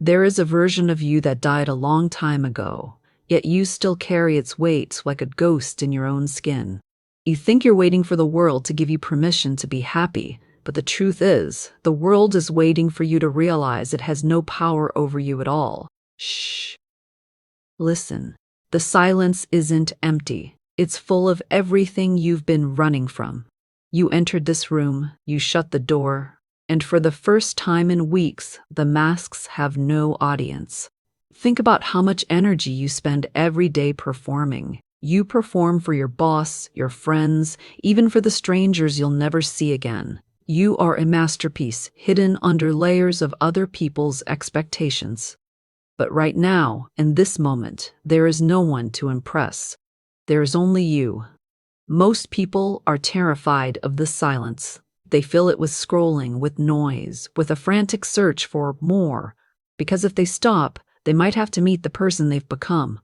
There is a version of you that died a long time ago, yet you still carry its weight like a ghost in your own skin. You think you're waiting for the world to give you permission to be happy, but the truth is, the world is waiting for you to realize it has no power over you at all. Shh. Listen. The silence isn't empty. It's full of everything you've been running from. You entered this room, you shut the door, and for the first time in weeks, the masks have no audience. Think about how much energy you spend every day performing. You perform for your boss, your friends, even for the strangers you'll never see again. You are a masterpiece hidden under layers of other people's expectations. But right now, in this moment, there is no one to impress. There is only you. Most people are terrified of the silence. They fill it with scrolling, with noise, with a frantic search for more. Because if they stop, they might have to meet the person they've become.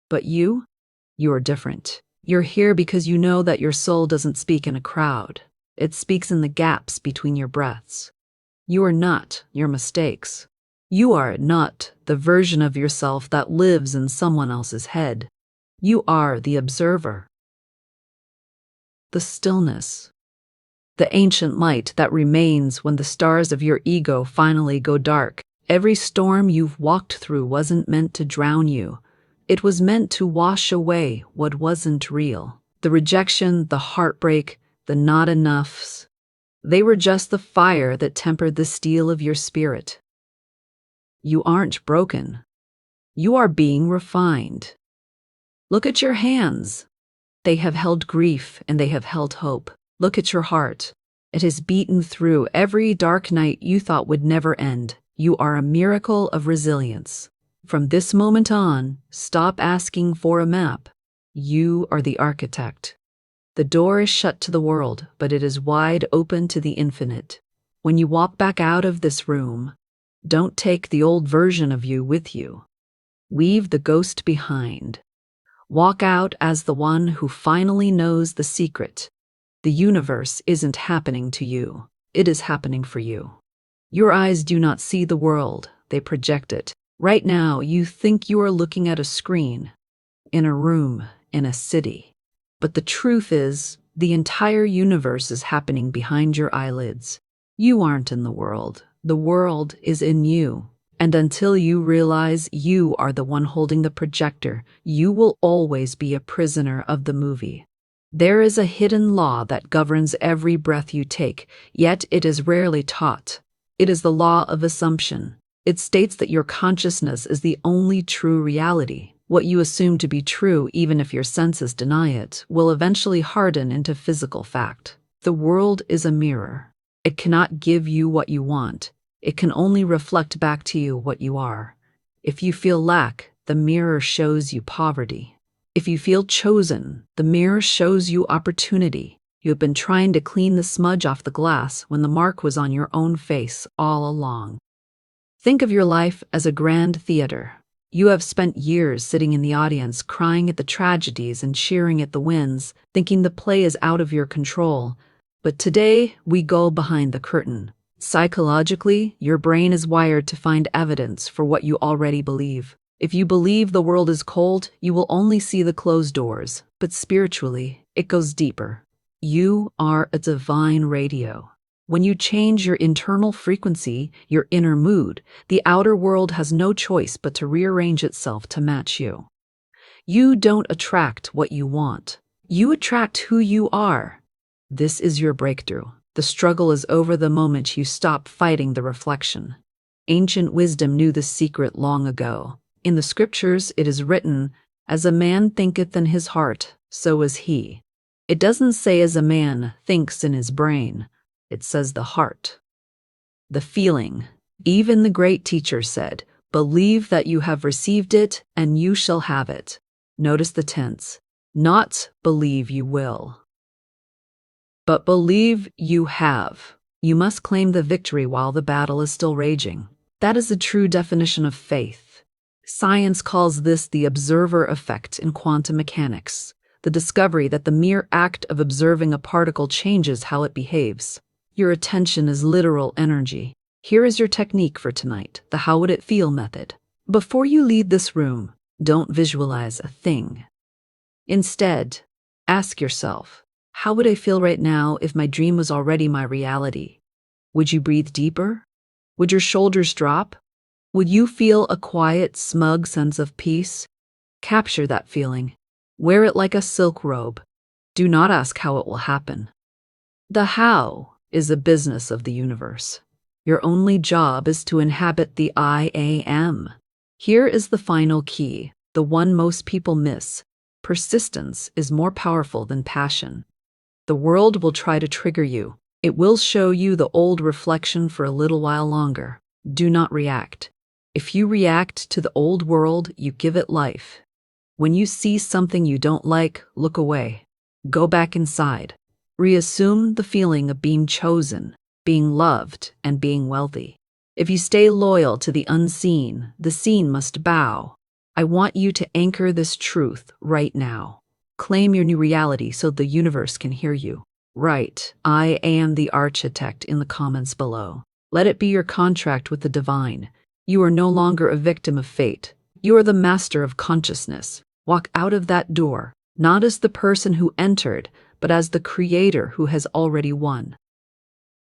But you are different. You're here because you know that your soul doesn't speak in a crowd. It speaks in the gaps between your breaths. You are not your mistakes. You are not the version of yourself that lives in someone else's head. You are the observer. The stillness. The ancient light that remains when the stars of your ego finally go dark. Every storm you've walked through wasn't meant to drown you. It was meant to wash away what wasn't real. The rejection, the heartbreak, the not enoughs. They were just the fire that tempered the steel of your spirit. You aren't broken. You are being refined. Look at your hands. They have held grief and they have held hope. Look at your heart. It has beaten through every dark night you thought would never end. You are a miracle of resilience. From this moment on, stop asking for a map. You are the architect. The door is shut to the world, but it is wide open to the infinite. When you walk back out of this room, don't take the old version of you with you. Leave the ghost behind. Walk out as the one who finally knows the secret. The universe isn't happening to you. It is happening for you. Your eyes do not see the world. They project it. Right now, you think you are looking at a screen, in a room, in a city. But the truth is, the entire universe is happening behind your eyelids. You aren't in the world. The world is in you. And until you realize you are the one holding the projector, you will always be a prisoner of the movie. There is a hidden law that governs every breath you take, yet it is rarely taught. It is the law of assumption. It states that your consciousness is the only true reality. What you assume to be true, even if your senses deny it, will eventually harden into physical fact. The world is a mirror. It cannot give you what you want. It can only reflect back to you what you are. If you feel lack, the mirror shows you poverty. If you feel chosen, the mirror shows you opportunity. You have been trying to clean the smudge off the glass when the mark was on your own face all along. Think of your life as a grand theater. You have spent years sitting in the audience, crying at the tragedies and cheering at the wins, thinking the play is out of your control. But today, we go behind the curtain. Psychologically, your brain is wired to find evidence for what you already believe. If you believe the world is cold, you will only see the closed doors. But spiritually, it goes deeper. You are a divine radio. When you change your internal frequency, your inner mood, the outer world has no choice but to rearrange itself to match you. You don't attract what you want. You attract who you are. This is your breakthrough. The struggle is over the moment you stop fighting the reflection. Ancient wisdom knew this secret long ago. In the scriptures, it is written, "As a man thinketh in his heart, so is he." It doesn't say as a man thinks in his brain. It says the heart. The feeling. Even the great teacher said, "Believe that you have received it, and you shall have it." Notice the tense. Not believe you will, but believe you have. You must claim the victory while the battle is still raging. That is the true definition of faith. Science calls this the observer effect in quantum mechanics, the discovery that the mere act of observing a particle changes how it behaves. Your attention is literal energy. Here is your technique for tonight, the how would it feel method. Before you leave this room, don't visualize a thing. Instead, ask yourself, how would I feel right now if my dream was already my reality? Would you breathe deeper? Would your shoulders drop? Would you feel a quiet, smug sense of peace? Capture that feeling. Wear it like a silk robe. Do not ask how it will happen. The how is a business of the universe. Your only job is to inhabit the I am. Here is the final key, the one most people miss. Persistence is more powerful than passion. The world will try to trigger you. It will show you the old reflection for a little while longer. Do not react. If you react to the old world, you give it life. When you see something you don't like, look away. Go back inside. Reassume the feeling of being chosen, being loved, and being wealthy. If you stay loyal to the unseen, the seen must bow. I want you to anchor this truth right now. Claim your new reality so the universe can hear you. Write, I am the architect in the comments below. Let it be your contract with the divine. You are no longer a victim of fate. You are the master of consciousness. Walk out of that door, not as the person who entered, but as the creator who has already won.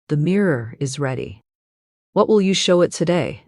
The mirror is ready. What will you show it today?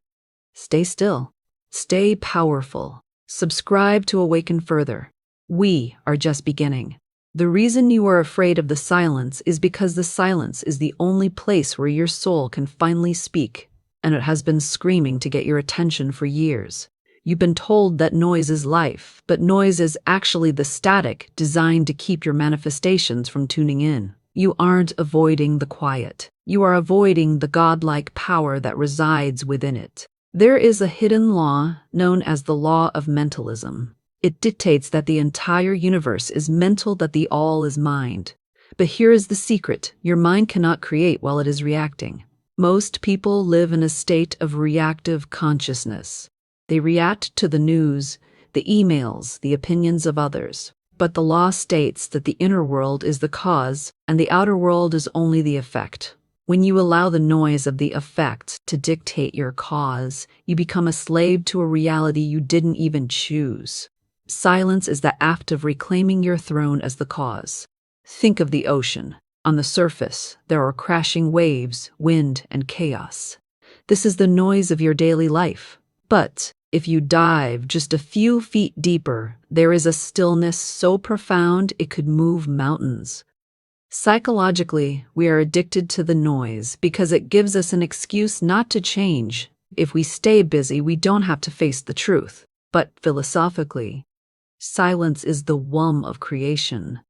Stay still. Stay powerful. Subscribe to awaken further. We are just beginning. The reason you are afraid of the silence is because the silence is the only place where your soul can finally speak, and it has been screaming to get your attention for years. You've been told that noise is life, but noise is actually the static designed to keep your manifestations from tuning in. You aren't avoiding the quiet. You are avoiding the godlike power that resides within it. There is a hidden law known as the law of mentalism. It dictates that the entire universe is mental, that the all is mind. But here is the secret. Your mind cannot create while it is reacting. Most people live in a state of reactive consciousness. They react to the news, the emails, the opinions of others. But the law states that the inner world is the cause and the outer world is only the effect. When you allow the noise of the effect to dictate your cause, you become a slave to a reality you didn't even choose. Silence is the act of reclaiming your throne as the cause. Think of the ocean. On the surface, there are crashing waves, wind, and chaos. This is the noise of your daily life. But if you dive just a few feet deeper, there is a stillness so profound it could move mountains. Psychologically, we are addicted to the noise because it gives us an excuse not to change. If we stay busy, we don't have to face the truth. But philosophically, silence is the womb of creation.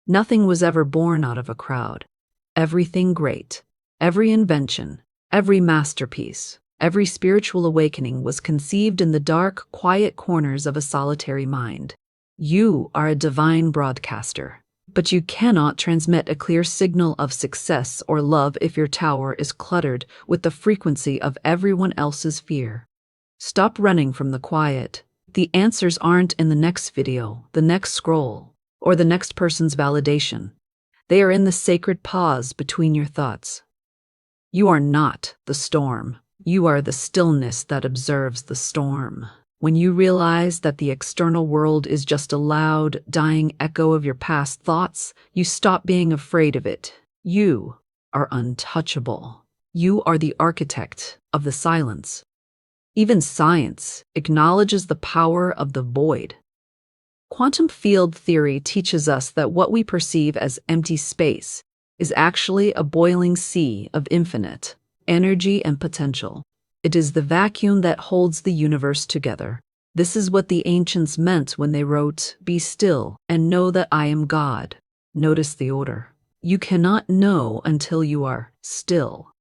Nothing was ever born out of a crowd. Everything great, every invention, every masterpiece, every spiritual awakening was conceived in the dark, quiet corners of a solitary mind. You are a divine broadcaster, but you cannot transmit a clear signal of success or love if your tower is cluttered with the frequency of everyone else's fear. Stop running from the quiet. The answers aren't in the next video, the next scroll, or the next person's validation. They are in the sacred pause between your thoughts. You are not the storm. You are the stillness that observes the storm. When you realize that the external world is just a loud, dying echo of your past thoughts, you stop being afraid of it. You are untouchable. You are the architect of the silence. Even science acknowledges the power of the void. Quantum field theory teaches us that what we perceive as empty space is actually a boiling sea of infinite energy and potential. It is the vacuum that holds the universe together. This is what the ancients meant when they wrote, "Be still and know that I am God." Notice the order. You cannot know until you are still.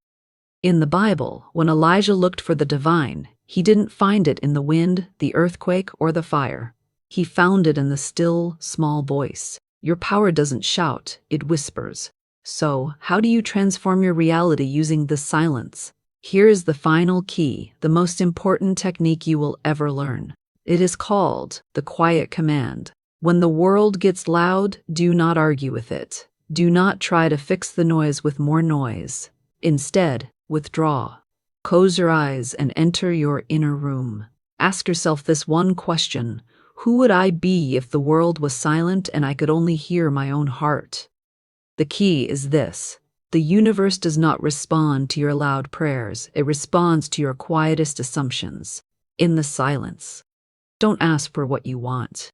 In the Bible, when Elijah looked for the divine, he didn't find it in the wind, the earthquake, or the fire. He found it in the still, small voice. Your power doesn't shout, it whispers. So, how do you transform your reality using this silence? Here is the final key, the most important technique you will ever learn. It is called the quiet command. When the world gets loud, do not argue with it. Do not try to fix the noise with more noise. Instead, withdraw. Close your eyes and enter your inner room. Ask yourself this one question: who would I be if the world was silent and I could only hear my own heart? The key is this: the universe does not respond to your loud prayers, it responds to your quietest assumptions. In the silence, don't ask for what you want.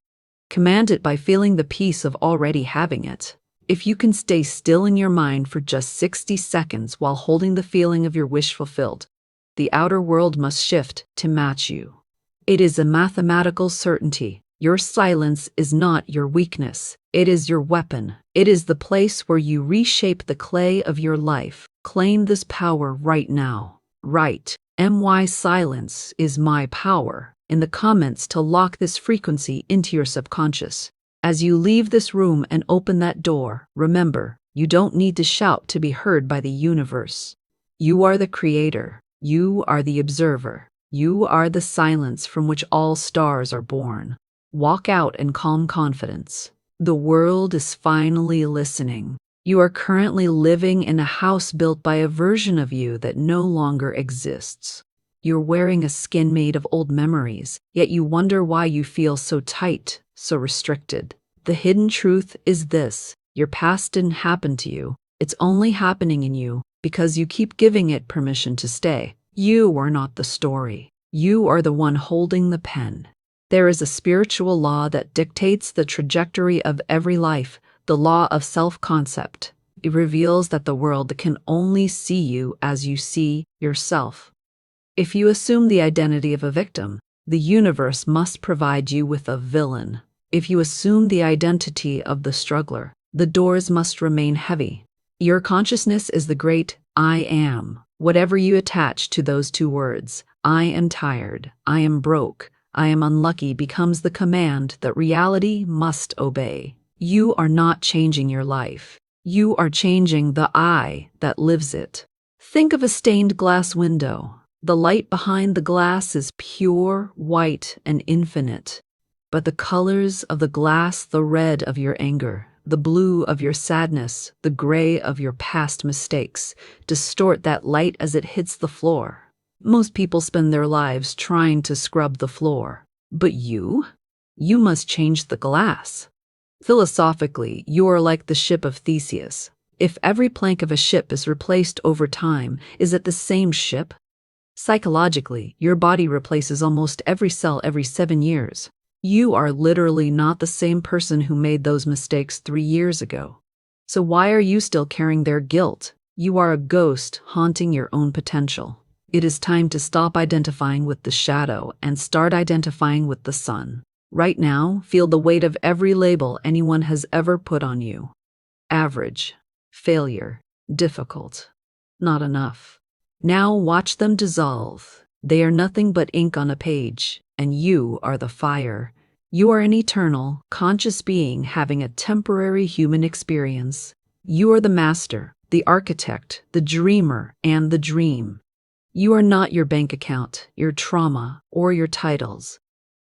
Command it by feeling the peace of already having it. If you can stay still in your mind for just 60 seconds while holding the feeling of your wish fulfilled, the outer world must shift to match you. It is a mathematical certainty. Your silence is not your weakness. It is your weapon. It is the place where you reshape the clay of your life. Claim this power right now. Write, "My silence is my power," in the comments to lock this frequency into your subconscious. As you leave this room and open that door, remember, you don't need to shout to be heard by the universe. You are the creator. You are the observer. You are the silence from which all stars are born. Walk out in calm confidence. The world is finally listening. You are currently living in a house built by a version of you that no longer exists. You're wearing a skin made of old memories, yet you wonder why you feel so tight, so restricted. The hidden truth is this: your past didn't happen to you. It's only happening in you because you keep giving it permission to stay. You are not the story. You are the one holding the pen. There is a spiritual law that dictates the trajectory of every life, the law of self-concept. It reveals that the world can only see you as you see yourself. If you assume the identity of a victim, the universe must provide you with a villain. If you assume the identity of the struggler, the doors must remain heavy. Your consciousness is the great I am. Whatever you attach to those two words, I am tired, I am broke, I am unlucky, becomes the command that reality must obey. You are not changing your life. You are changing the I that lives it. Think of a stained glass window. The light behind the glass is pure, white, and infinite. But the colors of the glass, the red of your anger, the blue of your sadness, the gray of your past mistakes, distort that light as it hits the floor. Most people spend their lives trying to scrub the floor. But you must change the glass. Philosophically, you are like the ship of Theseus. If every plank of a ship is replaced over time, is it the same ship? Psychologically, your body replaces almost every cell every 7 years. You are literally not the same person who made those mistakes 3 years ago. So why are you still carrying their guilt? You are a ghost haunting your own potential. It is time to stop identifying with the shadow and start identifying with the sun. Right now, feel the weight of every label anyone has ever put on you. Average, failure, difficult, not enough. Now watch them dissolve. They are nothing but ink on a page, and you are the fire. You are an eternal, conscious being having a temporary human experience. You are the master, the architect, the dreamer, and the dream. You are not your bank account, your trauma, or your titles.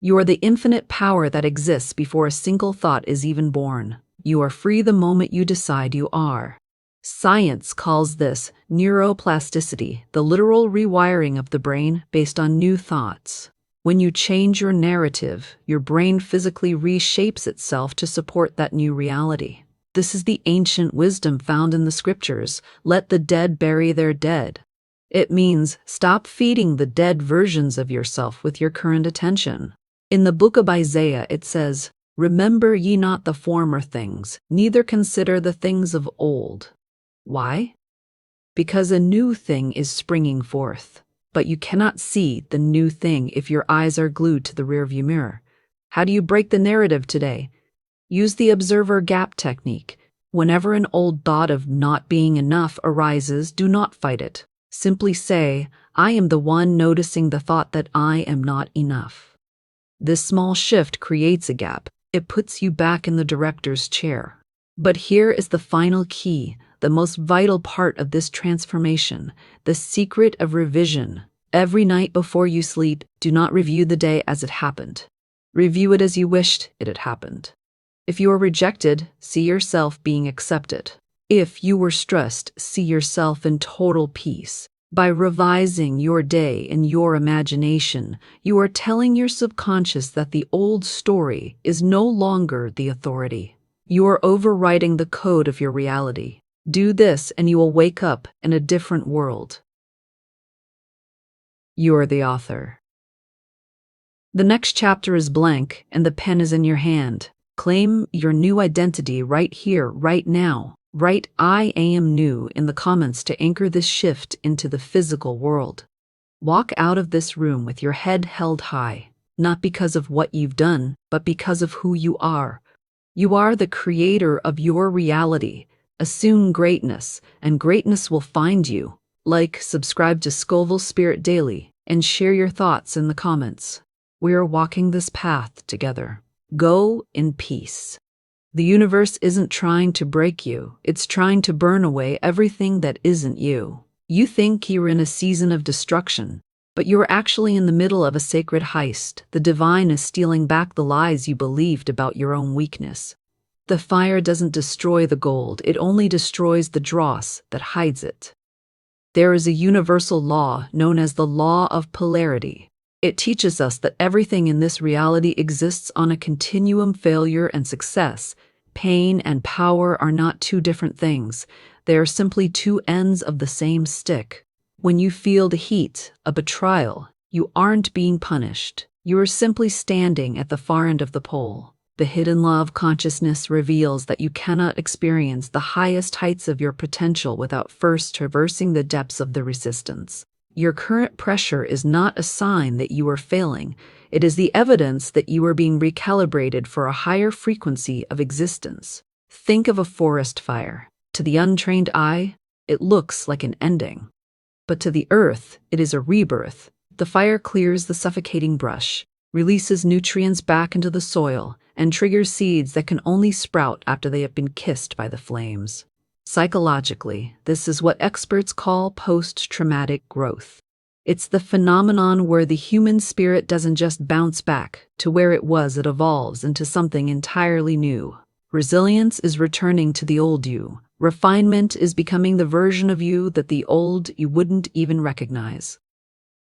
You are the infinite power that exists before a single thought is even born. You are free the moment you decide you are. Science calls this neuroplasticity, the literal rewiring of the brain based on new thoughts. When you change your narrative, your brain physically reshapes itself to support that new reality. This is the ancient wisdom found in the scriptures. Let the dead bury their dead. It means stop feeding the dead versions of yourself with your current attention. In the book of Isaiah, it says, "Remember ye not the former things, neither consider the things of old." Why? Because a new thing is springing forth. But you cannot see the new thing if your eyes are glued to the rearview mirror. How do you break the narrative today? Use the observer gap technique. Whenever an old thought of not being enough arises, do not fight it. Simply say, I am the one noticing the thought that I am not enough. This small shift creates a gap. It puts you back in the director's chair. But here is the final key, the most vital part of this transformation, the secret of revision. Every night before you sleep, do not review the day as it happened. Review it as you wished it had happened. If you are rejected, see yourself being accepted. If you were stressed, see yourself in total peace. By revising your day in your imagination, you are telling your subconscious that the old story is no longer the authority. You are overwriting the code of your reality. Do this and you will wake up in a different world. You are the author. The next chapter is blank and the pen is in your hand. Claim your new identity right here, right now. Write "I am new" in the comments to anchor this shift into the physical world. Walk out of this room with your head held high, not because of what you've done, but because of who you are. You are the creator of your reality. Assume greatness, and greatness will find you. Like, subscribe to Scovel Spirit Daily, and share your thoughts in the comments. We are walking this path together. Go in peace. The universe isn't trying to break you, it's trying to burn away everything that isn't you. You think you're in a season of destruction, but you're actually in the middle of a sacred heist. The divine is stealing back the lies you believed about your own weakness. The fire doesn't destroy the gold, it only destroys the dross that hides it. There is a universal law known as the law of polarity. It teaches us that everything in this reality exists on a continuum. Failure and success, pain and power are not two different things. They are simply two ends of the same stick. When you feel the heat, a betrayal, you aren't being punished. You are simply standing at the far end of the pole. The hidden law of consciousness reveals that you cannot experience the highest heights of your potential without first traversing the depths of the resistance. Your current pressure is not a sign that you are failing. It is the evidence that you are being recalibrated for a higher frequency of existence. Think of a forest fire. To the untrained eye, it looks like an ending. But to the earth, it is a rebirth. The fire clears the suffocating brush, releases nutrients back into the soil, and triggers seeds that can only sprout after they have been kissed by the flames. Psychologically, this is what experts call post-traumatic growth. It's the phenomenon where the human spirit doesn't just bounce back to where it was, it evolves into something entirely new. Resilience is returning to the old you. Refinement is becoming the version of you that the old you wouldn't even recognize.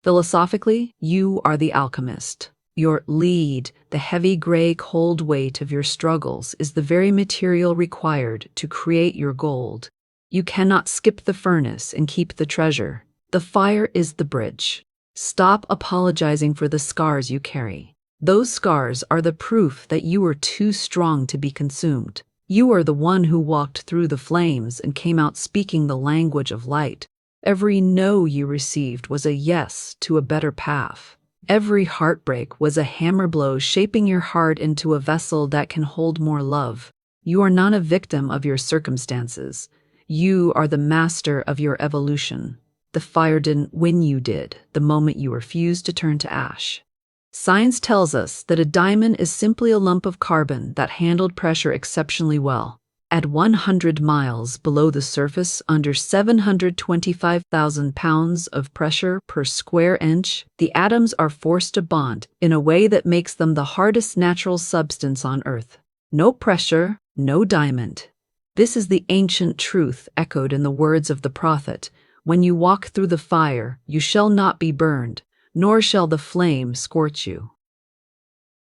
Philosophically, you are the alchemist. Your lead, the heavy gray cold weight of your struggles, is the very material required to create your gold. You cannot skip the furnace and keep the treasure. The fire is the bridge. Stop apologizing for the scars you carry. Those scars are the proof that you are too strong to be consumed. You are the one who walked through the flames and came out speaking the language of light. Every no you received was a yes to a better path. Every heartbreak was a hammer blow shaping your heart into a vessel that can hold more love. You are not a victim of your circumstances. You are the master of your evolution. The fire didn't win, you did, the moment you refused to turn to ash. Science tells us that a diamond is simply a lump of carbon that handled pressure exceptionally well. At 100 miles below the surface, under 725,000 pounds of pressure per square inch, the atoms are forced to bond in a way that makes them the hardest natural substance on Earth. No pressure, no diamond. This is the ancient truth echoed in the words of the prophet. When you walk through the fire, you shall not be burned, nor shall the flame scorch you.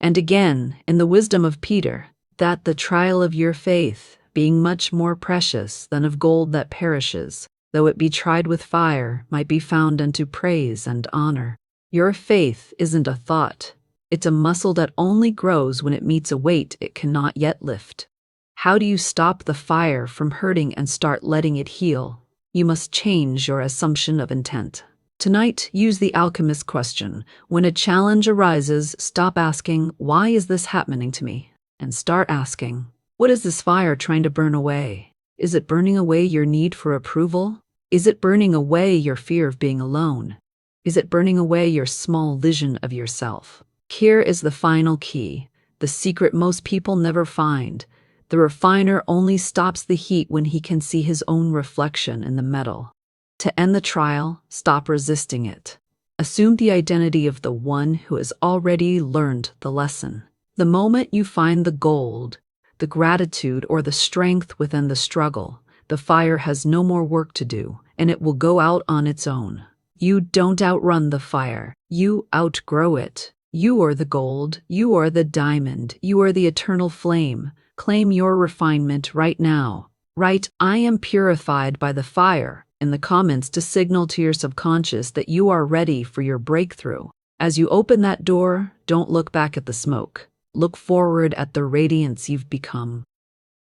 And again, in the wisdom of Peter, that the trial of your faith, being much more precious than of gold that perishes, though it be tried with fire, might be found unto praise and honor. Your faith isn't a thought. It's a muscle that only grows when it meets a weight it cannot yet lift. How do you stop the fire from hurting and start letting it heal? You must change your assumption of intent. Tonight, use the alchemist question. When a challenge arises, stop asking, "Why is this happening to me?" and start asking, "What is this fire trying to burn away?" Is it burning away your need for approval? Is it burning away your fear of being alone? Is it burning away your small vision of yourself? Here is the final key, the secret most people never find. The refiner only stops the heat when he can see his own reflection in the metal. To end the trial, stop resisting it. Assume the identity of the one who has already learned the lesson. The moment you find the gold, the gratitude or the strength within the struggle, the fire has no more work to do, and it will go out on its own. You don't outrun the fire, you outgrow it. You are the gold, you are the diamond, you are the eternal flame. Claim your refinement right now. Write, "I am purified by the fire," in the comments to signal to your subconscious that you are ready for your breakthrough. As you open that door, don't look back at the smoke. Look forward at the radiance you've become.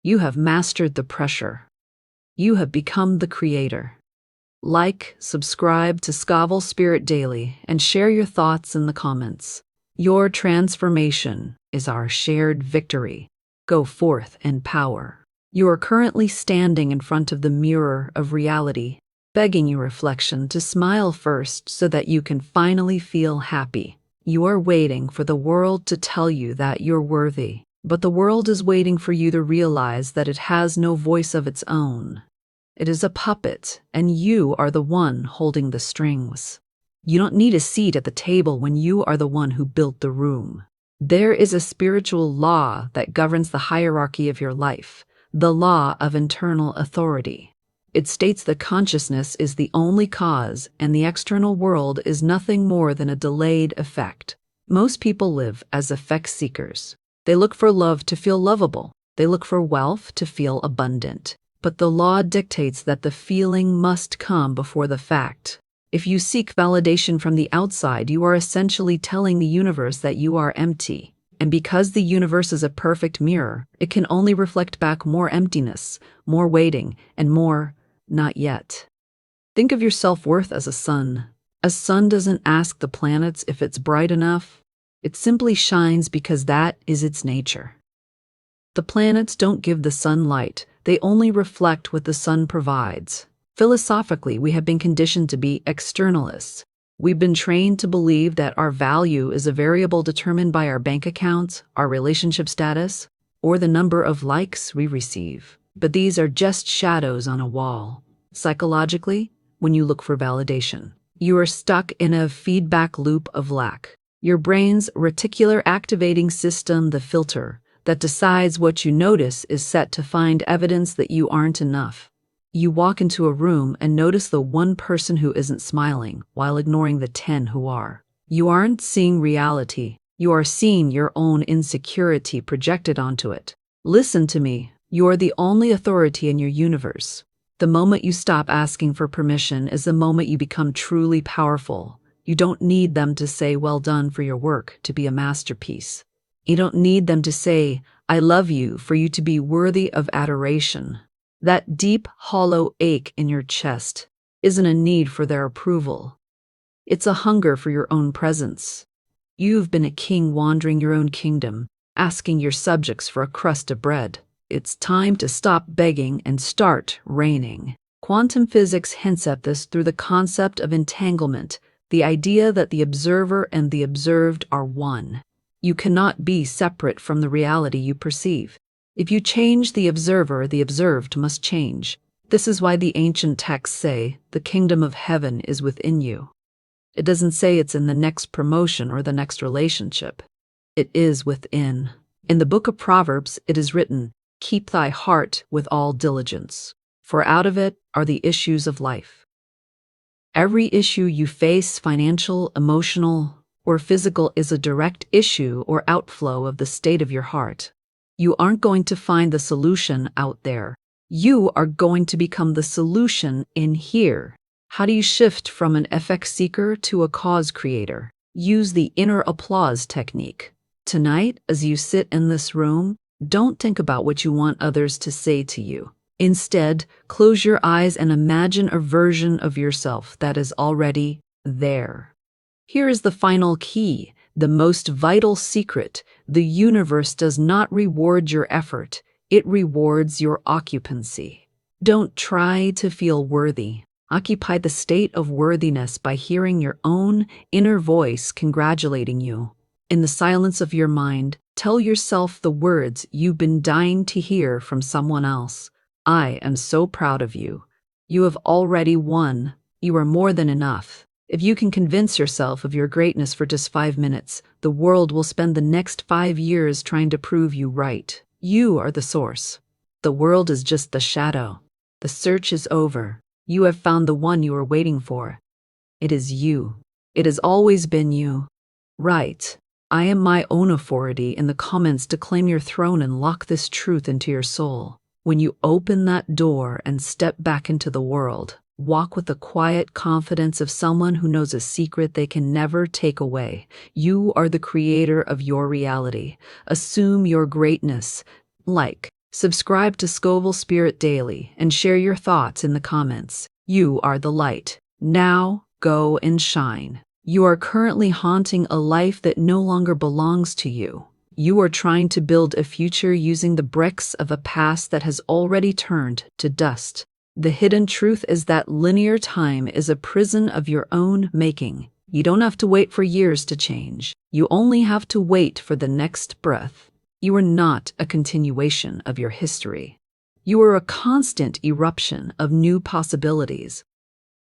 You have mastered the pressure. You have become the creator. Like, subscribe to Scovel Spirit Daily, and share your thoughts in the comments. Your transformation is our shared victory. Go forth in power. You are currently standing in front of the mirror of reality, begging your reflection to smile first so that you can finally feel happy. You are waiting for the world to tell you that you're worthy, but the world is waiting for you to realize that it has no voice of its own. It is a puppet, and you are the one holding the strings. You don't need a seat at the table when you are the one who built the room. There is a spiritual law that governs the hierarchy of your life, the law of internal authority. It states that consciousness is the only cause and the external world is nothing more than a delayed effect. Most people live as effect seekers. They look for love to feel lovable. They look for wealth to feel abundant. But the law dictates that the feeling must come before the fact. If you seek validation from the outside, you are essentially telling the universe that you are empty. And because the universe is a perfect mirror, it can only reflect back more emptiness, more waiting, and more not yet. Think of your self-worth as a sun. A sun doesn't ask the planets if it's bright enough. It simply shines because that is its nature. The planets don't give the sun light. They only reflect what the sun provides. Philosophically, we have been conditioned to be externalists. We've been trained to believe that our value is a variable determined by our bank accounts, our relationship status, or the number of likes we receive. But these are just shadows on a wall. Psychologically, when you look for validation, you are stuck in a feedback loop of lack. Your brain's reticular activating system, the filter, that decides what you notice is set to find evidence that you aren't enough. You walk into a room and notice the one person who isn't smiling while ignoring the 10 who are. You aren't seeing reality. You are seeing your own insecurity projected onto it. Listen to me. You are the only authority in your universe. The moment you stop asking for permission is the moment you become truly powerful. You don't need them to say well done for your work to be a masterpiece. You don't need them to say, "I love you," for you to be worthy of adoration. That deep, hollow ache in your chest isn't a need for their approval. It's a hunger for your own presence. You've been a king wandering your own kingdom, asking your subjects for a crust of bread. It's time to stop begging and start reigning. Quantum physics hints at this through the concept of entanglement, the idea that the observer and the observed are one. You cannot be separate from the reality you perceive. If you change the observer, the observed must change. This is why the ancient texts say, "The kingdom of heaven is within you." It doesn't say it's in the next promotion or the next relationship. It is within. In the book of Proverbs, it is written, "Keep thy heart with all diligence, for out of it are the issues of life." Every issue you face, financial, emotional, or physical, is a direct issue or outflow of the state of your heart. You aren't going to find the solution out there. You are going to become the solution in here. How do you shift from an effect seeker to a cause creator? Use the inner applause technique. Tonight, as you sit in this room, don't think about what you want others to say to you. Instead, close your eyes and imagine a version of yourself that is already there. Here is the final key, the most vital secret. The universe does not reward your effort. It rewards your occupancy. Don't try to feel worthy. Occupy the state of worthiness by hearing your own inner voice congratulating you. In the silence of your mind, tell yourself the words you've been dying to hear from someone else. "I am so proud of you. You have already won. You are more than enough." If you can convince yourself of your greatness for just 5 minutes, the world will spend the next 5 years trying to prove you right. You are the source. The world is just the shadow. The search is over. You have found the one you were waiting for. It is you. It has always been you. Right. I am my own authority in the comments to claim your throne and lock this truth into your soul. When you open that door and step back into the world, walk with the quiet confidence of someone who knows a secret they can never take away. You are the creator of your reality. Assume your greatness. Subscribe to Scovel Spirit Daily and share your thoughts in the comments. You are the light. Now, go and shine. You are currently haunting a life that no longer belongs to you. You are trying to build a future using the bricks of a past that has already turned to dust. The hidden truth is that linear time is a prison of your own making. You don't have to wait for years to change. You only have to wait for the next breath. You are not a continuation of your history. You are a constant eruption of new possibilities.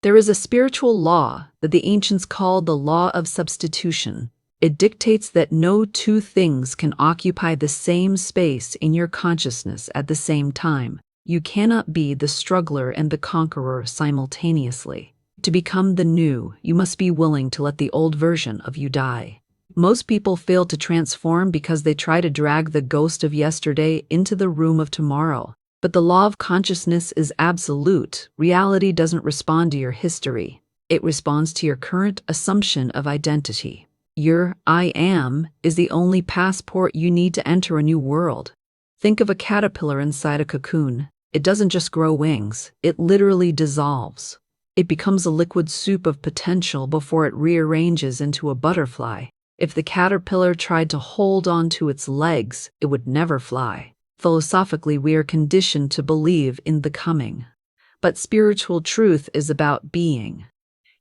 There is a spiritual law that the ancients called the law of substitution. It dictates that no two things can occupy the same space in your consciousness at the same time. You cannot be the struggler and the conqueror simultaneously. To become the new, you must be willing to let the old version of you die. Most people fail to transform because they try to drag the ghost of yesterday into the room of tomorrow. But the law of consciousness is absolute. Reality doesn't respond to your history. It responds to your current assumption of identity. Your I am is the only passport you need to enter a new world. Think of a caterpillar inside a cocoon. It doesn't just grow wings, it literally dissolves. It becomes a liquid soup of potential before it rearranges into a butterfly. If the caterpillar tried to hold on to its legs, it would never fly. Philosophically, we are conditioned to believe in the coming. But spiritual truth is about being.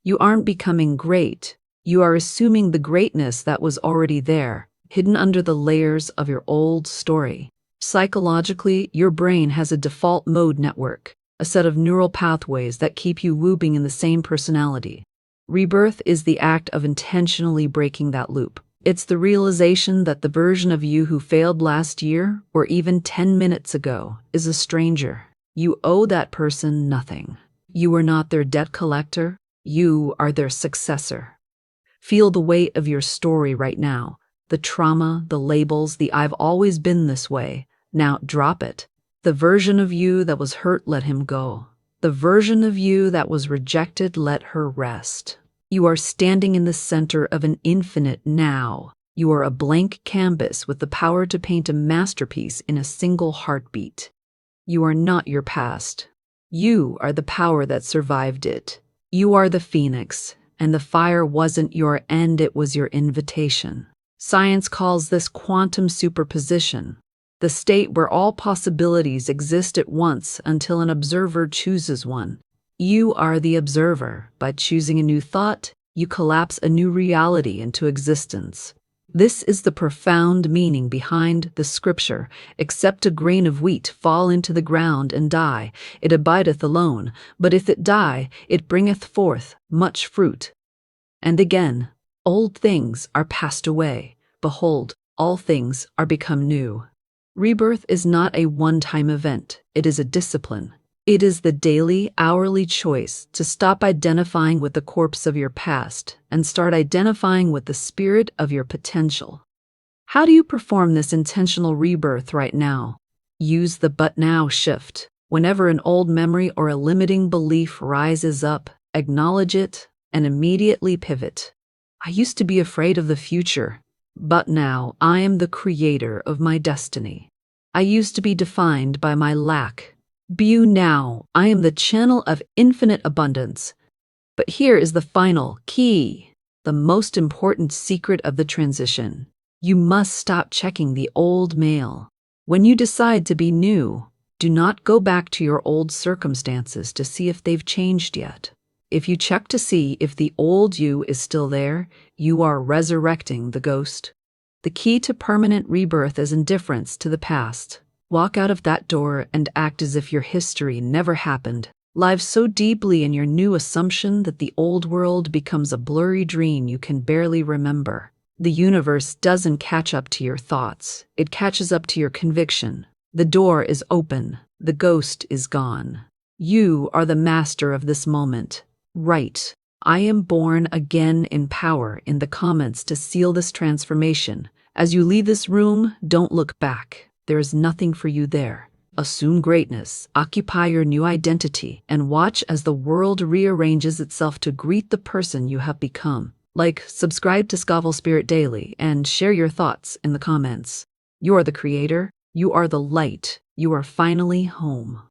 You aren't becoming great. You are assuming the greatness that was already there, hidden under the layers of your old story. Psychologically, your brain has a default mode network, a set of neural pathways that keep you looping in the same personality. Rebirth is the act of intentionally breaking that loop. It's the realization that the version of you who failed last year, or even 10 minutes ago, is a stranger. You owe that person nothing. You are not their debt collector. You are their successor. Feel the weight of your story right now. The trauma, the labels, the I've always been this way. Now drop it. The version of you that was hurt, let him go. The version of you that was rejected, let her rest. You are standing in the center of an infinite now. You are a blank canvas with the power to paint a masterpiece in a single heartbeat. You are not your past. You are the power that survived it. You are the phoenix, and the fire wasn't your end, it was your invitation. Science calls this quantum superposition, the state where all possibilities exist at once until an observer chooses one. You are the observer. By choosing a new thought, you collapse a new reality into existence. This is the profound meaning behind the scripture. Except a grain of wheat fall into the ground and die, it abideth alone, but if it die, it bringeth forth much fruit. And again, old things are passed away. Behold, all things are become new. Rebirth is not a one-time event. It is a discipline. It is the daily, hourly choice to stop identifying with the corpse of your past and start identifying with the spirit of your potential. How do you perform this intentional rebirth right now? Use the but now shift. Whenever an old memory or a limiting belief rises up, acknowledge it and immediately pivot. I used to be afraid of the future, but now I am the creator of my destiny. I used to be defined by my lack. Be you now, I am the channel of infinite abundance. But here is the final key, the most important secret of the transition. You must stop checking the old mail. When you decide to be new, do not go back to your old circumstances to see if they've changed yet. If you check to see if the old you is still there, you are resurrecting the ghost. The key to permanent rebirth is indifference to the past. Walk out of that door and act as if your history never happened. Live so deeply in your new assumption that the old world becomes a blurry dream you can barely remember. The universe doesn't catch up to your thoughts. It catches up to your conviction. The door is open. The ghost is gone. You are the master of this moment. Write, "I am born again in power" in the comments to seal this transformation. As you leave this room, don't look back. There is nothing for you there. Assume greatness, occupy your new identity, and watch as the world rearranges itself to greet the person you have become. Like, subscribe to Scovel Spirit Daily, and share your thoughts in the comments. You are the creator. You are the light. You are finally home.